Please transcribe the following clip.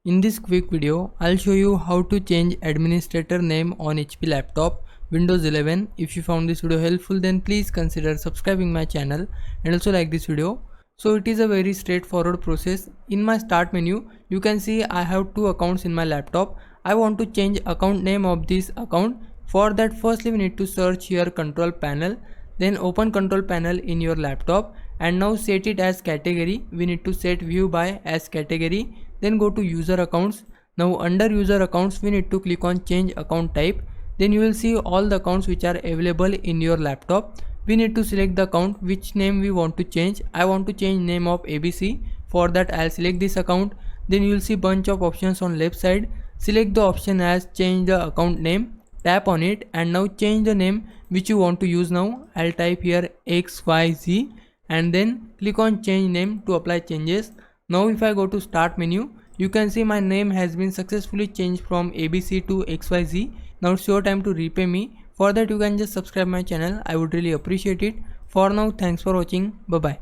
In this quick video, I'll show you how to change administrator name on HP laptop Windows 11. If you found this video helpful, then please consider subscribing my channel and also like this video. So it is a very straightforward process. In my start menu, you can see I have two accounts in my laptop. I want to change account name of this account. For that, firstly we need to search here control panel, then open control panel in your laptop and now set it as category. We need to set view by as category. Then go to user accounts. Now under user accounts we need to click on change account type. Then you will see all the accounts which are available in your laptop. We need to select the account which name we want to change. I want to change name of ABC. For that I'll select this account. Then you will see bunch of options on left side. Select the option as change the account name. Tap on it and now change the name which you want to use. Now I'll type here XYZ and then click on change name to apply changes. Now if I go to start menu, you can see my name has been successfully changed from ABC to XYZ. Now it's your time to repay me. For that you can just subscribe my channel. I would really appreciate it. For now, thanks for watching. Bye bye.